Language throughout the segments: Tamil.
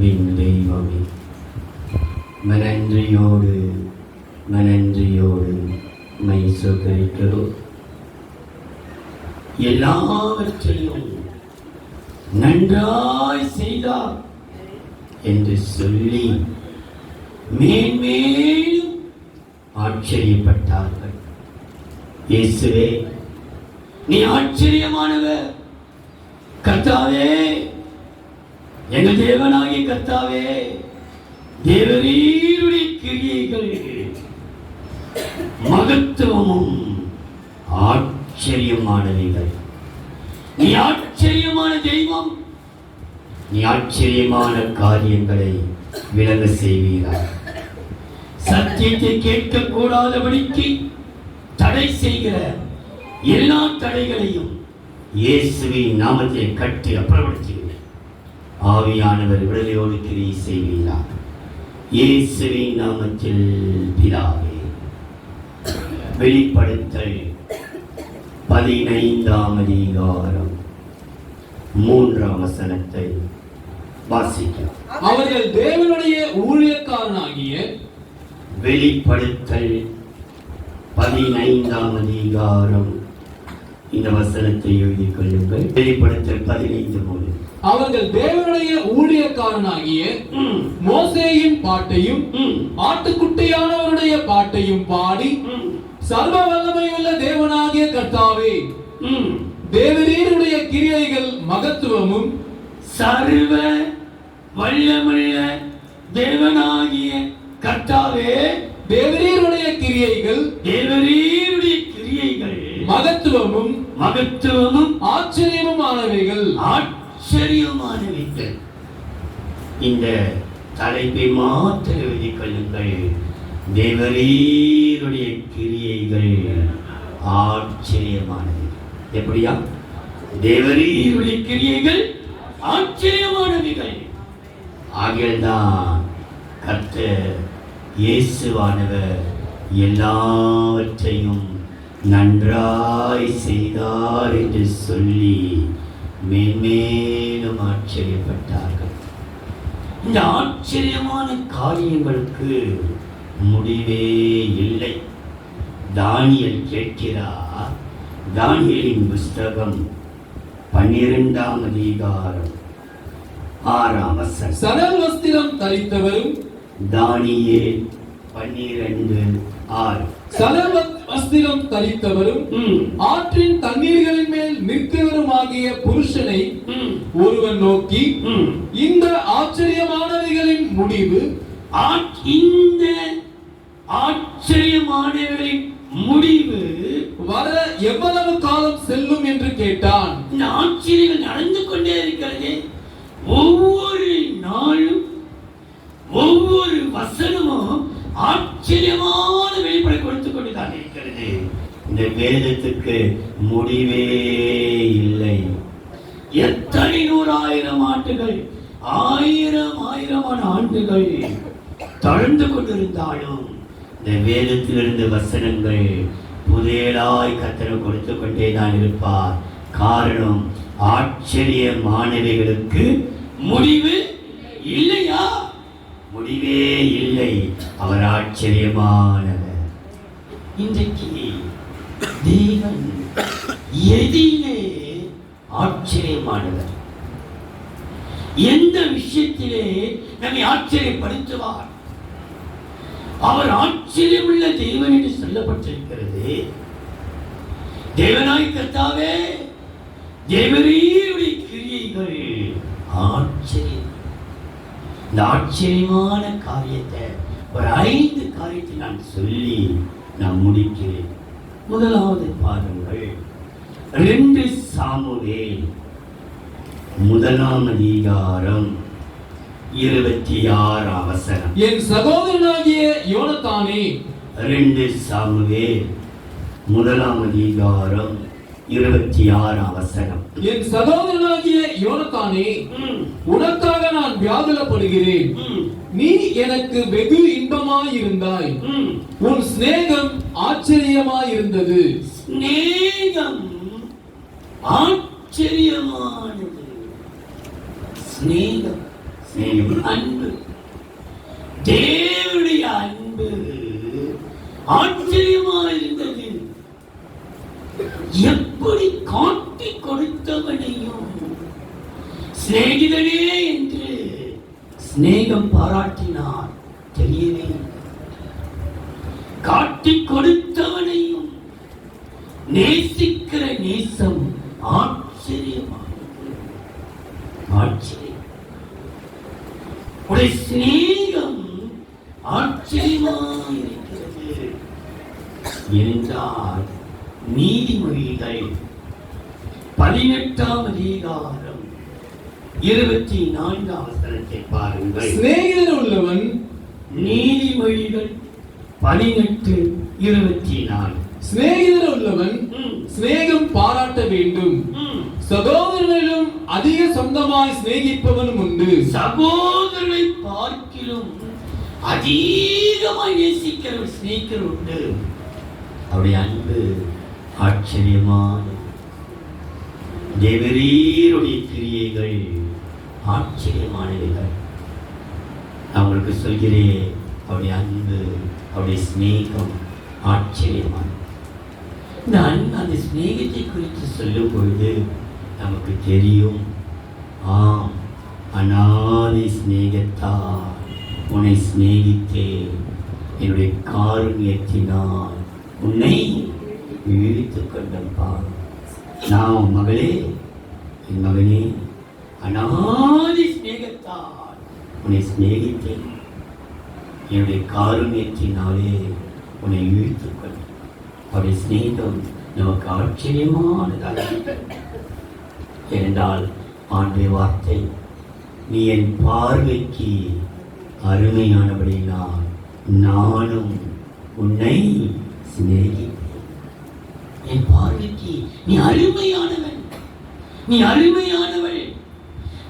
தெய்வமே, மனன்றியோடு மை சுகரிக்கிறோம். எல்லாவற்றையும் நன்றாய் செய்தார் என்று சொல்லி மேன்மேலும் ஆச்சரியப்பட்டார்கள். இயேசுவே, நீ ஆச்சரியமானவர். கர்த்தாவே, எங்கள் தேவனாகிய கர்த்தாவே, தேவரீருடைய கிரியைகள் மகத்துவமும் ஆச்சரியமானவைகள். நீ ஆச்சரியமான தெய்வம். நீ ஆச்சரியமான காரியங்களை விளங்க செய்வீரார். சத்தியத்தை கேட்கக்கூடாதபடிக்கு தடை செய்கிற எல்லா தடைகளையும் இயேசுவின் நாமத்தை கட்டி அப்புறப்படுத்துகிறேன். ஆவியானவர் விடுதலையோடு கிரியை செய்வீரார். இயேசுவின் நாமத்தில் பிதாவே. வெளிப்படுத்தல் 15ஆம் அதிகாரம் 3ஆம் வசனத்தை வாசிக்கலாம். அவர்கள் தேவனுடைய ஊழியக்காரனாகிய வெளிப்படுத்தல் 15ஆம் அதிகாரம், இந்த வசனத்தை எழுதிக் கொள்ளுங்கள். வெளிப்படுத்தல் 15:3. அவர்கள் தேவனுடைய ஊழியக்காரனாகிய மோசேயின் பாட்டையும் ஆட்டுக்குட்டியானவருடைய பாட்டையும் பாடி, சர்வ வல்லமையுள்ள தேவனாகிய கர்த்தாவே, தேவரீருடைய கிரியைகள் மகத்துவமும், சர்வ வல்லமையுள்ள தேவனாகிய கர்த்தாவே, தேவரீருடைய கிரியைகள் மகத்துவமும் ஆச்சரியமானவைகள். இந்த தலைப்பை மாத்திரம் எழுதிக் கொள்ளுங்கள். தேவரீருடைய கிரியைகள் ஆச்சரியமானவை. எப்படியா? தேவரீருடைய கிரியைகள் ஆச்சரியமானவைகள். ஆகியல்தான் கர்த்தர் இயேசுவானவர் எல்லாவற்றையும் நன்றாய் செய்தார் என்று சொல்லி மேன்மேலும் ஆச்சரியப்பட்டார்கள். இந்த ஆச்சரியமான காரியங்களுக்கு முடிவே இல்லை. தானியேல் கேட்கிறார். தானியேலின் புஸ்தகம் 12ஆம் அதிகாரம் 6ஆம் வசனம். சணல் வஸ்திரம் தரித்தவரும், தானியேல் 12:6. சணல் வஸ்திரம் தரித்தவரும் ஆற்றின் தண்ணீர்களின் மேல் நிற்கிறவருமாகிய புருஷனை ஒருவன் நோக்கி, இந்த ஆச்சரியமானவைகளின் முடிவு, இந்த ஆச்சரியமானவர்களின் முடிவு வர எவ்வளவு காலம் செல்லும் என்று கேட்டான். இந்த ஆச்சரியங்கள் நடந்து கொண்டே இருக்கிறது. ஒவ்வொரு நாளும் ஒவ்வொரு வசனமும் ஆச்சரியமான வெளிப்படை கொடுத்து கொண்டுதான் இருக்கிறது. இந்த வேதத்துக்கு முடிவே இல்லை. எத்தனை 100,000 ஆண்டுகள், 1000 ஆண்டுகள் தொடர்ந்து கொண்டிருந்தாலும் இந்த வேதத்திலிருந்து வசனங்கள் புதியலாய் கர்த்தர் கொடுத்து கொண்டேதான் இருப்பார். காரணம், ஆச்சரியமானவைகளுக்கு முடிவு இல்லையா? முடிவே இல்லை. அவர் ஆச்சரியமானவர். இன்றைக்கு தேவன் எதிலே ஆச்சரியமானவர்? எந்த விஷயத்திலே நம்மை ஆச்சரியப்படுத்துவார்? அவர் ஆச்சரியமுள்ள தேவன் என்று சொல்லப்பட்டிருக்கிறது. தேவனாய் கர்த்தாவே, தேவரீருடைய கிரியைகள் ஆச்சரியம். இந்த ஆச்சரியமான காரியத்தை ஒரு 5 காரியத்தை நான் சொல்லி நான் முடிக்கிறேன். முதலாவது பாருங்கள், 2 சாமுவேல் 1ஆம் அதிகாரம் 26ஆம் வசனம். என் சகோதரனாகிய யோனத்தானே. 2 சாமுவேல் 1ஆம் அதிகாரம் 26ஆம் வசனம். என் சகோதரனாகிய யோனத்தானே, உனக்காக நான் வியாகுலப்படுகிறேன். நீ எனக்கு வெகு இன்பமாயிருந்தாய். உன் சிநேகம் ஆச்சரியமாயிருந்தது. சிநேகம் ஆச்சரியமானது. சிநேகம் அன்பு, தேவனுடைய அன்பு ஆச்சரியமா இருந்தது. எப்படி காட்டி கொடுத்தவனையும் சிநேகிதனே என்று சிநேகம் பாராட்டினார் தெரியவே இல்லை. காட்டி கொடுத்தவனையும் நேசிக்கிற நேசம் ஆச்சரியமானது. ஆச்சரியம். உடைய சிநேகம் ஆச்சரியமாக இருக்கிறது என்றால் நீதிமொழிகள் 18ஆம் அதிகாரம் 24ஆம் வசனத்தை பாருங்கள். சிநேகிதர் உள்ளவன் நீதிமொழிகள் 18:24. சிநேகிதர் உள்ளவன் சிநேகம் பாராட்ட வேண்டும். சகோதரனிலும் அதிக சொந்தமாய் சிநேகிப்பவனும் உண்டு. சகோதரனை பார்க்கிலும் அதிகமாய் நேசிக்கிறவர் சிநேகிதர் உண்டு. அவருடைய அன்பு ஆச்சரியமான தேவரீருடைய கிரியைகள் ஆச்சரியமானவைகள். நான் உங்களுக்கு சொல்கிறேன், அவருடைய அன்பு, அவருடைய சிநேகம் ஆச்சரியமான. இந்த அன்பு, அந்த சிநேகத்தை குறித்து சொல்லும் பொழுது நமக்கு தெரியும், ஆம், அநாதை சிநேகத்தால் உன்னை சிநேகித்தேன், என்னுடைய காருண்யத்தினால் உன்னை இழுத்துக் கொண்டப்பா. நான் மகளே, என் மகனே, அநாதி சிநேகத்தால் உன்னை சிநேகித்தேன், என்னுடைய காருண்யத்தினாலே உன்னை இழுத்துக் கொண்டேன். அவருடைய சிநேகம் நமக்கு ஆச்சரியமானதாக. ஏனென்றால் ஆண்டுடைய வார்த்தை, நீ என் பார்வைக்கு அருமையானபடினால் நானும் உன்னை சிநேகித்தேன். என் பார்வைக்கு நீ அருமையானவன், நீ அருமையானவள்.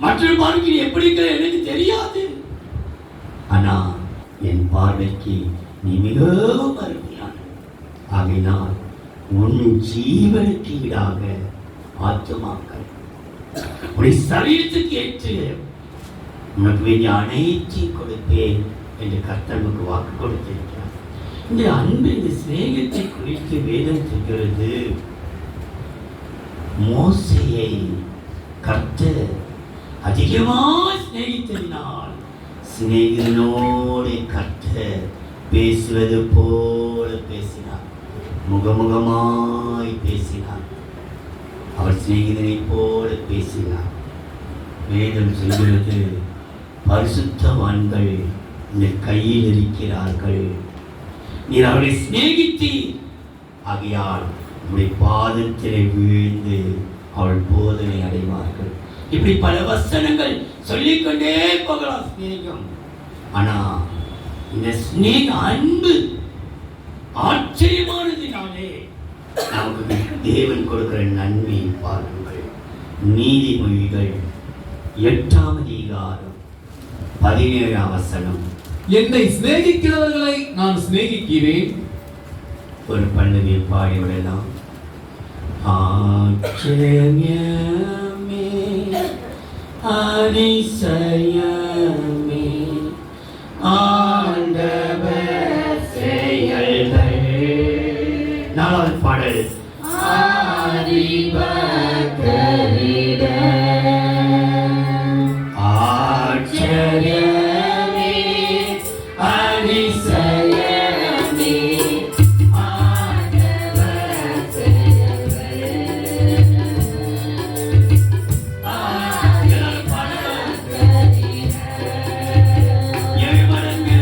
மற்றொரு பார்வைக்கு நீ எப்படி இருக்கிற எனக்கு தெரியாது, ஆனா என் பார்வைக்கு நீ மிகவும் அருமையானவன். ஆகையினால் உன் ஜீவனுக்கு ஈடாக ஆத்துமாக்கள், உன்னை சரீரத்துக்கு ஏற்று உனக்கு வேண்டிய அனைத்தையும் கொடுப்பேன் என்று கர்த்தர் நமக்கு வாக்கு கொடுத்திருக்கிறார். இந்த அன்பு, இந்த சிநேகத்தை குறித்து வேதம் சொல்கிறது. மோசேயை கர்த்தர் அதிகமாக சிநேகித்ததினால் சிநேகிதனோடு கர்த்தர் பேசுவது போல பேசினார், முகமுகமாய் பேசினார். அவர் சிநேகிதனை போல பேசினார். வேதம் சொல்கிறது, பரிசுத்தவான்கள் இந்த கையில் இருக்கிறார்கள், நீர் அவரை சிநேகித்தீர், ஆகையால் உடைய பாதத்திலே வீழ்ந்து அவள் போதனை அடைவார்கள். இப்படி பல வசனங்கள் சொல்லிக்கொண்டே போகலாம் சிநேகம். ஆனா இந்த சிநேக அன்பு ஆச்சரியமானதினாலே நமக்கு தேவன் கொடுக்கிற நன்மையை பாருங்கள். நீதிமொழிகள் 8ஆம் அதிகாரம் 17ஆம் வசனம். என்னை சிநேகிக்கிறவர்களை நான் சிநேகிக்கிறேன். ஒரு பல்லவியை பாடிவிடலாம். ஆச்சரியமே அதிசயமே ஆண்டவர் செயல்கள். 4வது பாடல். ஆச்சரியமே அதிசயமே ஆண்டவர் செயல்கள். ஏழு மடங்கு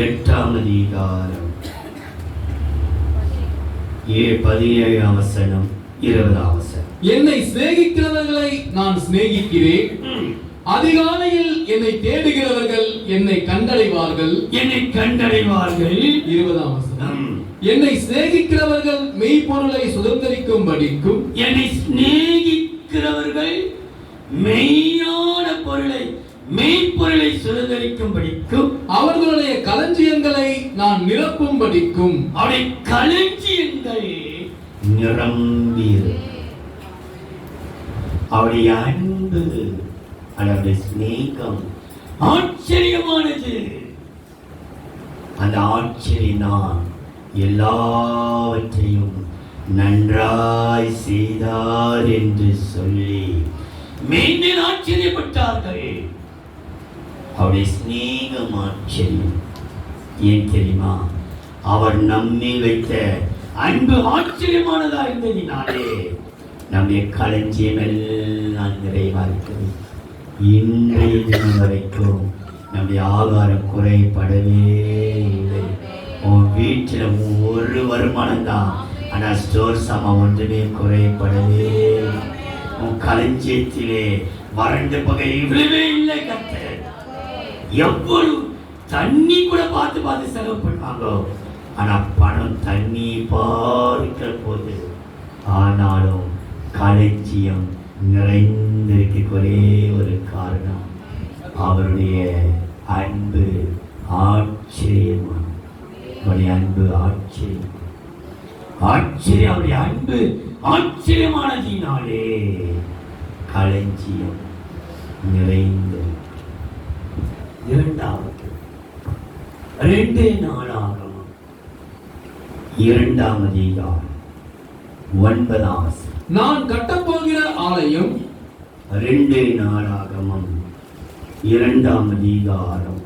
8ஆம் அதிகாரம் 17ஆம் வசனம் 20ஆம் வசனம். என்னை சிநேகிக்கிறவர்களை நான் சிநேகிக்கிறேன், அதிகாலையில் என்னை தேடுகிறவர்கள் என்னை கண்டடைவார்கள். என்னை கண்டடைவார்கள். 20ஆம் வசனம். என்னை சிநேகிக்கிறவர்கள் மெய்ப்பொருளை சுதந்தரிக்கும்படிக்கும், என்னை சிநேகிக்கிறவர்கள் மெய்யான பொருளை மெய்ப்பொருளை சுதந்தரிக்கும்படிக்கும், அவர்களுடைய களஞ்சியங்களை நான் நிரப்பும்படிக்கும். அவருடைய களஞ்சியங்கள் நிரம்பியது. அவருடைய அன்பு, அவருடைய சிநேகம் ஆச்சரியமானது. அந்த ஆச்சரியம் நான் எல்லாவற்றையும் நன்றாய் செய்தார் என்று சொல்லி மீண்டும் ஆச்சரியப்பட்டார்கள். அவருடைய சிநேகம் ஆச்சரியம். ஏன் தெரியுமா? அவர் நம்மில் வைத்த அன்பு ஆச்சரியமானதா இருந்ததினாலே நம்முடைய களஞ்சியம் எல்லாம் நிறைவாக இருக்கிறது. இன்றைய தினம் வரைக்கும் நம்முடைய ஆகாரம் குறைபடவே இல்லை. உன் வீட்டில் ஒரு வருமானம் தான், ஆனால் ஸ்டோர் சாமான் ஒன்றுமே குறைபடவே. உன் களஞ்சியத்திலே வறண்ட பகை இவ்வளவே இல்லை. கர்த்தர் எவ்வளவு தண்ணி கூட பார்த்து பார்த்து செலவு பண்ணாங்க, ஆனா பணம் தண்ணி பார்க்கிற போது ஆனாலும் களஞ்சியம் நிறைந்திருக்க ஒரே ஒரு காரணம் அவருடைய அன்பு ஆச்சரியமான. அவருடைய அன்பு ஆச்சரியம் ஆச்சரியம். அவருடைய அன்பு ஆச்சரியமானதினாலே களஞ்சியம் நிறைந்து. இரண்டாவது 2 நாளாகமம் 2ஆம் அதிகாரம் 9ஆம் வசனம். நான் கட்டப்போகிற ஆலயம். 2 நாளாகமம் 2ஆம் அதிகாரம்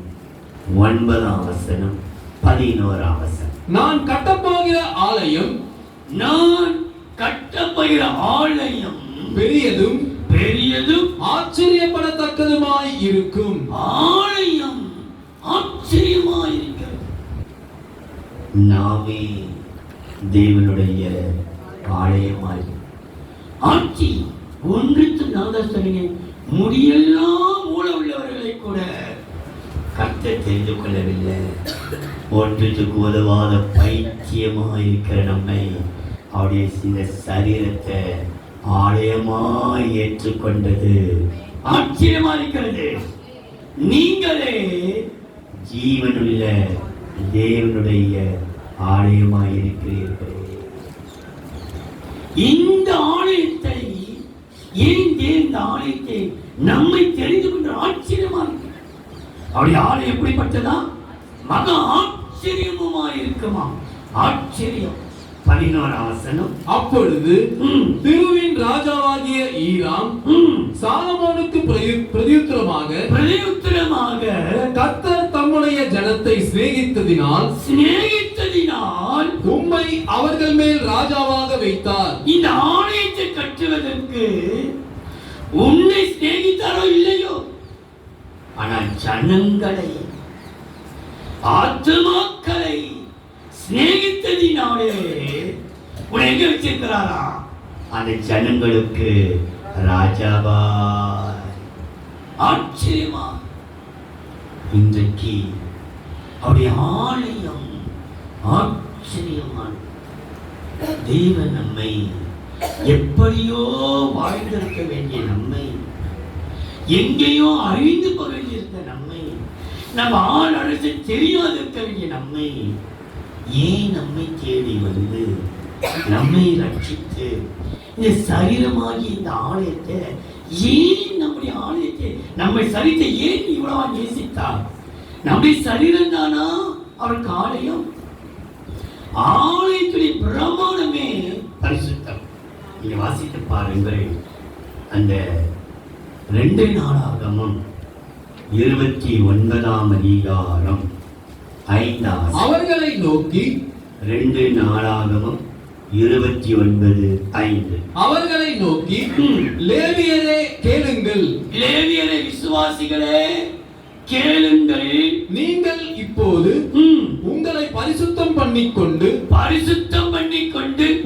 9ஆம் வசனம் 11ஆம் வசனம். நான் கட்டப்போகிற ஆலயம், நான் கட்டப்போகிற ஆலயம் பெரியதும் பெரியதும் ஆச்சரியப்படத்தக்கதுமாய் இருக்கும். ஆலயம் ஆச்சரியமாய் இருக்கிறது. நாமே தேவனுடைய ஆலயமாய் ஆட்சி. ஒன்றுக்கு நான் தான் சொன்னேன், முடியெல்லாம் மூல உள்ளவர்களை கூட கர்த்தர் தெரிந்து கொள்ளவில்லை. ஒன்றுக்கு உதவாத பைத்தியமாய் இருக்கிற நம்மை அவருடைய இந்த சரீரத்தை ஆலயமாய் ஏற்றுக்கொண்டது ஆச்சரியமா இருக்கிறது. நீங்களே ஜீவனுள்ள தேவனுடைய ஆலயமாய் இருக்கிறீர்கள். இந்த ஆலயத்தை இந்த ஆலயத்தை நம்மை தெரிந்து கொண்ட ஆச்சரியமா இருக்கு. அவருடைய ஆலயம் எப்படிப்பட்டதா? மகா ஆச்சரியமுமாய் இருக்குமா. ஆச்சரியம். 11ஆம் வசனம். அப்பொழுது திருவின் ராஜாவாகிய ஈராம் சாலமோனுக்கு பிரதியுத்தரமாக கர்த்தர் தம்முடைய ஜனத்தை சிநேகித்ததினால் உம்மை அவர்கள் மேல் ராஜாவாக வைத்தார். இந்த ஆலயத்தை கட்டுவதற்கு உன்னை சிநேகித்தாரோ இல்லையோ, ஆனால் ஜனங்களை ஆத்மாக்களை சிநேகித்ததினாலே உன்னை எங்க வச்சிருக்கிறாரா? அந்த ஜனங்களுக்கு ராஜாவா. ஆச்சரியமா. இன்றைக்கு அவருடைய ஆலயம் ஆச்சரியமான. தேவன் நம்மை எப்படியோ வாழ்ந்திருக்க வேண்டிய நம்மை, எங்கேயோ அழிந்து போக வேண்டியிருக்க நம்மை, நம்ம ஆள் அரசு தெரியாது இருக்க வேண்டிய நம்மை ஏன் நம்மை தேடி வந்து நம்மை ரட்சித்து இந்த சரீரமாகி இந்த ஆலயத்தை ஏன் நம்முடைய ஆலயத்தை நம்மை சரீரத்தை ஏன் இவ்வளவா நேசித்தார்? நம்முடைய சரீரம் தானா அவருக்கு ஆலயம்? ஆலயத்துடைய பிரமாணமே பரிசுத்தம். நீங்க வாசித்து பாருங்கள். அந்த 2 நாளாகமம் 29ஆம் அதிகாரம் 5ஆம். அவர்களை நோக்கி 2 நாளாகமம் 29:5. அவர்களை நோக்கி லேவியரே கேளுங்கள். லேவியரே விசுவாசிகளே கேளுங்கள். நீங்கள் இப்போது உங்களை பரிசுத்தம் பண்ணிக்கொண்டு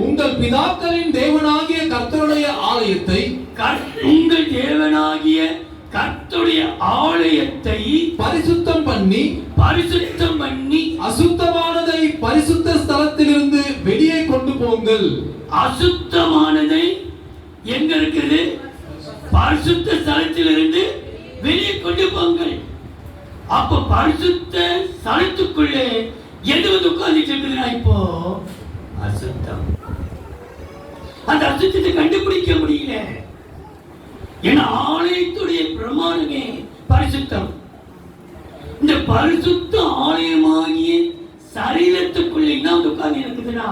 உங்கள் பிதாக்களின் தேவனாகிய கர்த்தருடைய ஆலயத்தை உங்கள் தேவனாகிய கர்த்தருடைய ஆலயத்தை பரிசுத்தம் பண்ணி அசுத்தமானதை பரிசுத்த ஸ்தலத்திலிருந்து வெளியே கொண்டு போங்கள். அசுத்தமானதை எங்க இருக்குது? பரிசுத்த ஸ்தலத்திலிருந்து வெளியே கொண்டு போங்கள். அப்ப பரிசுத்த ஸ்தலத்துக்குள்ளே எது வந்து உட்கார்ந்துட்டு இருக்குதுன்னா இப்போ அசுத்தம். அந்த அசுத்தத்தை கண்டுபிடிக்க முடியல. ஏன்னா ஆலயத்துடைய பிரமாணமே பரிசுத்தம். இந்த பரிசுத்த ஆலயமாகிய சரீரத்துக்குள்ள என்ன உட்கார்ந்து இருக்குதுன்னா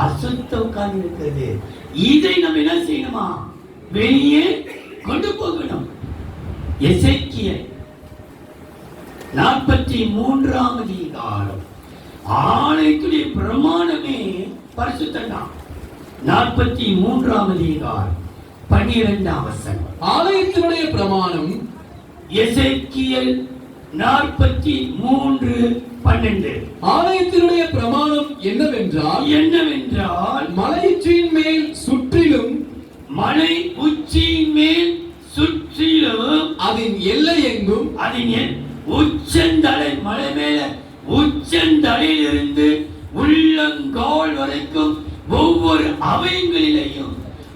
அசுத்தம் உட்கார்ந்து இருக்குது. இதை நம்ம என்ன செய்யணுமா? வெளியே கொண்டு போகணும். எசேக்கியேல் 43ஆம் அதிகாரம். ஆலயத்துடைய பிரமாணமே பரிசுத்தம் தான். 43ஆம் அதிகாரம் 12ஆம் வசனம். ஆலயத்தினுடைய பிரமாணம் எசேக்கியேல் 43:12. ஆலயத்தினுடைய பிரமாணம் என்னவென்றால் மலை உச்சியின் மேல் சுற்றிலும் அதன் எல்லை எங்கும் உச்சந்தலை மலை மேல உச்சந்தலையிலிருந்து உள்ளங்கால் வரைக்கும் ஒவ்வொரு அவயங்களிலேயும்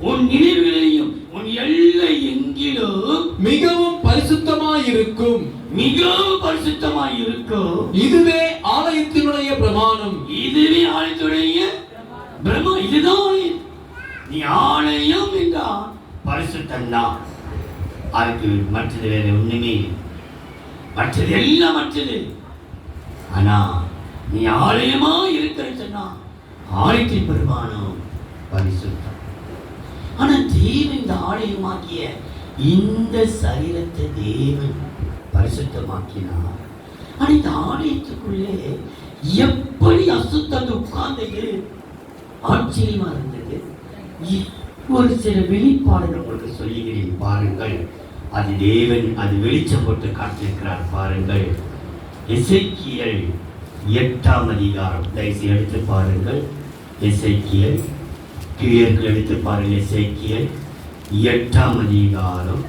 உன் நினைவுகளிலேயும் உன் எல்லை எங்கிலும் மிகவும் பரிசுத்தமாயிருக்கும். இதுவே ஆலயத்தினுடைய பிரமாணம். இதுதான் நீ ஆலயம் என்றால் பரிசுத்தம் தான். அதுக்கு மற்றது வேற ஒண்ணுமே, மற்றது எல்லாம் மற்றது. ஆனா நீ ஆலயமா இருக்கிற சொன்னா ஆலயத்தின் பிரமாணம் பரிசுத்தம். ஆனா தேவன் இந்த ஆலயமாக்கிய இந்த சரீரத்தை தேவன் பரிசுத்தமாக்கினார். ஆனா இந்த ஆலயத்துக்குள்ளே எப்படி அசுத்தம் உட்கார்ந்தது ஆச்சரியமா இருந்தது. ஒரு சில வெளிப்பாடுகள் உங்களுக்கு சொல்லுகிறேன் பாருங்கள். அது தேவன் அது வெளிச்சம் போட்டு காட்டியிருக்கிறார் பாருங்கள். எசேக்கியேல் 8ஆம் அதிகாரம் தயவுசெய்து எடுத்து பாருங்கள். எசேக்கியேல் எடுத்து பாருங்கள். எசேக்கியேல் 8ஆம் அதிகாரம்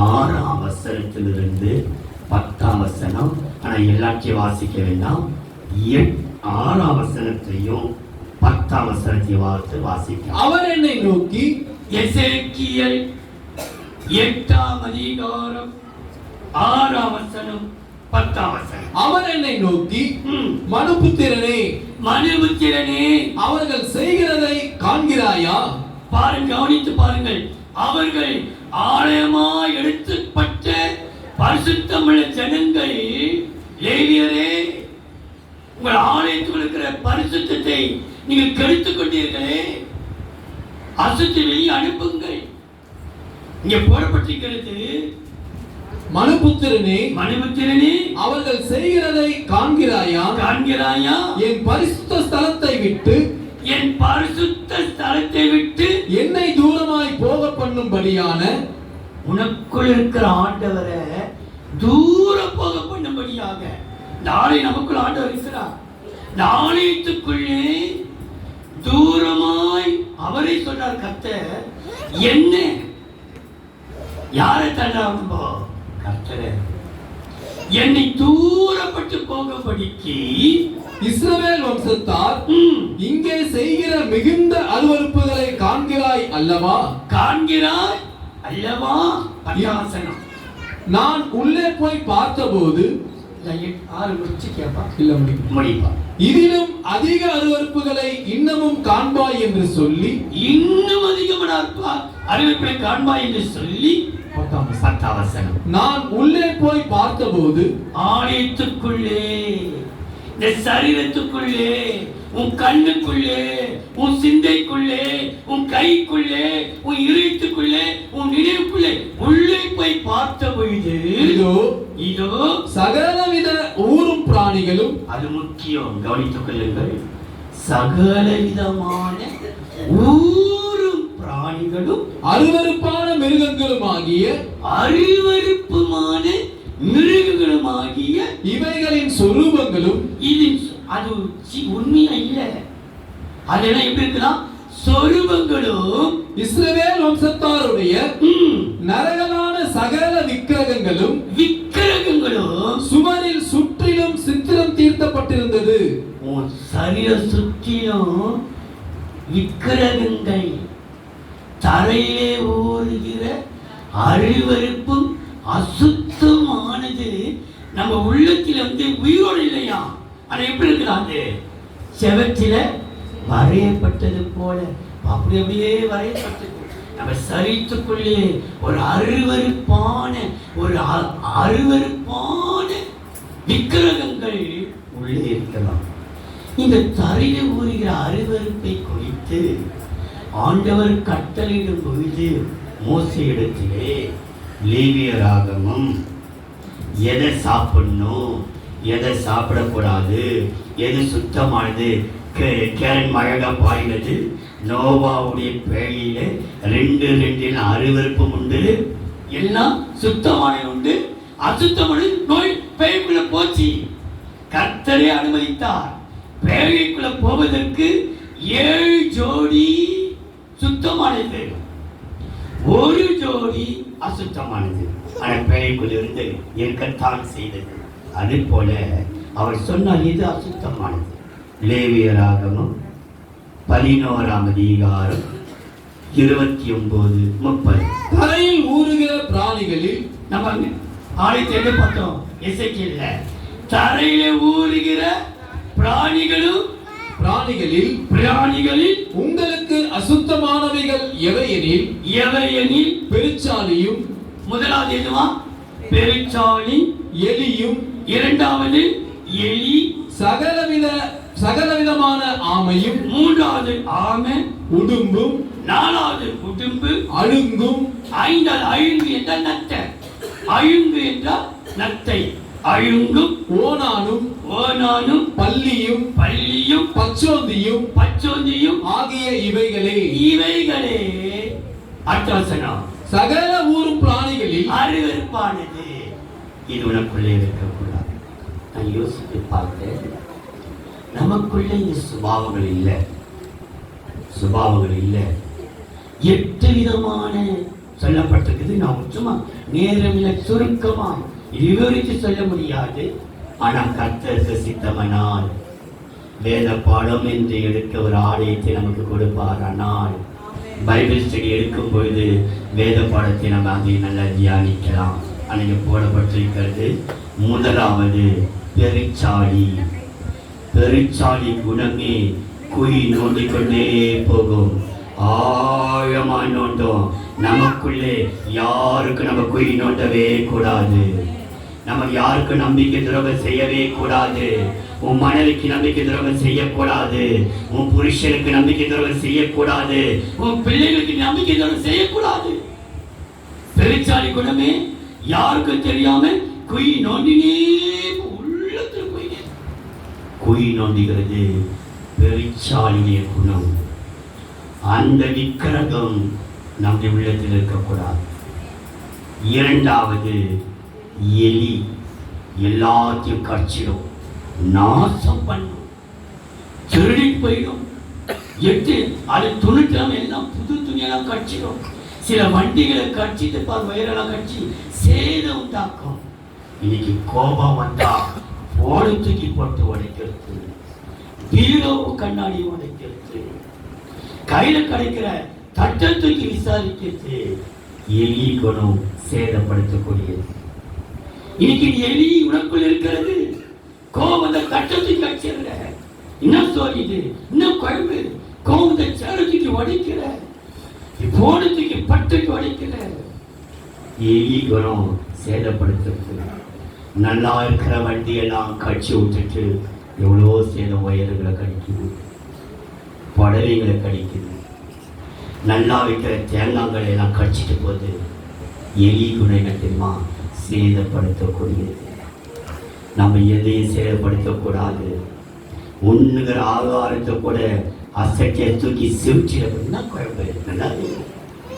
6ஆம் வசனத்திலிருந்து 10ஆம் வசனம். ஆனால் எல்லாத்தையும் வாசிக்க வேண்டாம். 6ஆம் வசனத்தையும் 10ஆம் வசனத்தையும் வாசிக்க. அவர் என்னை நோக்கி, எசேக்கியேல் 8ஆம் அதிகாரம் 6ஆம் வசனம் 10ஆம் வசனம். அவர் என்னை நோக்கி, மனுபுத்திரனே அவர்கள் செய்கிறதை காண்கிறாயா? பாருங்க, கவனித்து பாருங்கள். அவர்கள் ஆலயமாய் எடுத்துப்பட்ட பரிசுத்தமுள்ள ஜனங்கள், லேவியரே, உங்கள் ஆலயத்தில் இருக்கிற பரிசுத்தத்தை நீங்கள் கெடுத்துக் கொண்டீர்களே, அசுத்தி வெளியே அனுப்புங்கள். இங்கே போடப்பட்டிருக்கிறது, மனுபுத்திரனே அவர்கள் செய்கிறதை காண்கிறாயா? என் பரிசுத்த ஸ்தலத்தை விட்டு என்னை தூரமாய் போக பண்ணும்படியான உனக்குள் இருக்கிற ஆண்டவரை தூரம் போக பண்ணும்படியாக நாளை நமக்குள் ஆண்டவர் இருக்கிறார். ஆலயத்துக்குள்ளே தூரமாய் அவரை சொன்னார் கர்த்தர். என்ன யாரை தள்ளாம கர்த்தர் என்னை தூரப்பட்டு போகபடிக்கு இஸ்ரவேல் வம்சத்தார் இங்கே செய்கிற மிகுந்த அருவருப்புகளை காண்கிறாய் அல்லவா? நான் உள்ளே போய் பார்த்தபோது இதிலும் அதிக அருவருப்புகளை இன்னமும் காண்பாய் என்று சொல்லி, இன்னும் அதிகமான அறிவிப்பை காண்பாய் என்று சொல்லி 10ஆம் வசனம். நான் உள்ளே போய் பார்த்தபோது ஆலயத்துக்குள்ளே, இந்த சரீரத்துக்குள்ளே, உன் கண்ணுக்குள்ளே, உன் சிந்தைக்குள்ளே, உன் கைக்குள்ளே, உன் இதயத்துக்குள்ளே, உன் நினைவுக்குள்ளே உள்ளே போய் பார்த்த பொழுது இதோ சகலவித ஊரும் பிராணிகளும், அது முக்கியம், கவனித்துக் கொள்ளுங்கள், சகலவிதமான ஊரும் பிராணிகளும் அருவருப்பான மிருகங்களும் ஆகிய அருவருப்புமான மிருகங்களுமாகிய இவைகளின் சொரூபங்களும் இது அது உண்மையா இல்ல. அதெல்லாம் எப்படி இருக்கலாம்? சொரூபங்களும் இஸ்ரவேல் வம்சத்தாருடைய நரகலான சகல விக்கிரகங்களும் சுவரில் சுற்றிலும் சித்திரம் தீர்த்தப்பட்டிருந்தது. உன் சரீர சுற்றிலும் விக்கிரகங்கள், தரையிலே ஓடுகிற அருவருப்பும் அசுத்தமானது நம்ம உள்ளத்தில் உயிரோடு இல்லையா? ஆனா எப்படி இருக்கிறாங்க? செவத்தில வரையப்பட்டது போல அப்படி அப்படியே வரையப்பட்டது. நம்ம சரித்துக்குள்ளே ஒரு அருவருப்பான விக்கிரகங்கள் உள்ளே இருக்கலாம். இந்த தரையில ஊறுகிற அருவருப்பை குறித்து ஆண்டவர் கட்டளையிடும் பொழுது மோசேயிடத்திலே லேவியராகமம் எதை சாப்பிடணும், எதை சாப்பிடக்கூடாது, எது சுத்தமானது, கேரன் மழகா பாடினது, நோவாவுடைய பேழையில 2 அருவருப்பும் உண்டு, எல்லாம் சுத்தமான உண்டு, அசுத்தமான நோய் பேய்க்குள்ள போச்சு. கர்த்தரே அனுமதித்தார். பேழைக்குள்ள போவதற்கு 7 ஜோடி சுத்தமானது, 1 ஜோடி அசுத்தமானது. ஆனால் பேழைக்குள் இருந்து இருக்கத்தான் செய்தது. அது போல அவர் சொன்னார், இது அசுத்தமானது. லேவியராகமம் 11ஆம் அதிகாரம் 29-30. தரையில் ஊறுகிற பிராணிகளில் நம்ம ஆலயத்தை பார்த்தோம். எசேக்கியேல்ல தரையிலே ஊறுகிற பிராணிகளில் உங்களுக்கு அசுத்தமானவைகள் எவையெனில் பெருச்சாளியும், முதலாவது எதுவா? பெருச்சாளி, எலியும், இரண்டாவது எலி, சகலவிதமான ஆமையும், மூன்றாவது ஆமை, உடும்பும், நாலாவது உடும்பு, அழுங்கும், ஐந்தாவது அழுங்கு என்றால் நத்தை, அழுங்கு என்றால் நத்தை, அழுங்கும், ஓனானும், பல்லியும், பச்சோந்தியும் ஆகிய இவைகளே அட்டவசனம். சகல ஊரும் பிராணிகளில் அருவருப்பானது. இது உனக்குள்ளே இருக்கக்கூடாது. நான் யோசித்து பார்த்தேன், நமக்குள்ளே இந்த சுபாவங்கள் இல்லை. 8 விதமான சொல்லப்பட்டிருக்குது. நான் சும்மா நேரமில்லை, சுருக்கமா விவரித்து சொல்ல முடியாது. ஆனால் கர்த்தருக்கு சித்தமானால் வேத பாடம் என்று எடுக்க ஒரு ஆலயத்தை நமக்கு கொடுப்பார். ஆனால் பைபிள் ஸ்டடி எடுக்கும் பொழுது வேத பாடத்தை நம்ம அதை நல்லா தியானிக்கலாம். அன்னைக்கு போடப்பட்டிருக்கிறது. முதலாவது பெருச்சாளி குணமே குழி நோண்டிக்கொண்டே போகும். ஆழமா நோண்டும். நமக்குள்ளே யாருக்கு நம்ம குழி நோண்டவே கூடாது. நமக்கு யாருக்கு நம்பிக்கை துரோகம் செய்யவே கூடாது. உன் மனைவிக்கு நம்பிக்கை துரோகம் செய்யக்கூடாது. உன் புருஷனுக்கு நம்பிக்கை துரோகம் செய்யக்கூடாது. உன் பிள்ளைகளுக்கு நம்பிக்கை துரோகம் செய்யக்கூடாது. பெருச்சாளி குணமே யாருக்கும் தெரியாம குழி நோண்டினே உள்ளத்தில் குழி நோண்டுகிறது பெருச்சாளிய குணம். அந்த விக்கிரகம் நம்முடைய உள்ளத்தில் இருக்கக்கூடாது. இரண்டாவது எலி, எல்லாத்தையும் கடிச்சிடும், நாசம் பண்ணும், திருடி போயிடும். அது துணிக்கலாம், எல்லாம் புது துணியெல்லாம் கடிச்சிடும். சில வண்டிகளை கடிச்சிட்டு வயிறெல்லாம் கடிச்சு சேதம் உண்டாக்கும். இன்னைக்கு கோபம் வந்தா போனை தூக்கி போட்டு உடைக்கிறது, பீரோ கண்ணாடி உடைக்கிறது, கையில கிடைக்கிற தட்டை தூக்கி விசாரிக்கிறது. எலி குணம் சேதப்படுத்தக்கூடியது. இன்னைக்கு எலி உனக்குள் இருக்கிறது. கோபத்தை தட்டை கடிச்சிடுற, இன்னும் சொல்லிது, இன்னும் குழம்பு கோபத்தை சேரத்துக்கு உடைக்கிற, போனத்துக்கு பட்டுக்கு உடைக்கிற. எலி குணம் சேதப்படுத்துறது. நல்லா இருக்கிற வண்டியெல்லாம் கட்சி விட்டுட்டு எவ்வளோ சேதம் வயல்களை கடிக்குது, புடவைகளை கடிக்குது. நல்லா வைக்கிற தேங்காய்களை எல்லாம் கடிச்சிட்டு போகுது. எலி குணம் தெரியுமா? சேதப்படுத்தக்கூடியது. நம்ம எதையும் சேதப்படுத்தக்கூடாது. உண்ணுகிற ஆகாரத்தை கூட அசட்டியை தூக்கி சிவிச்சிட குழம்பு நல்லா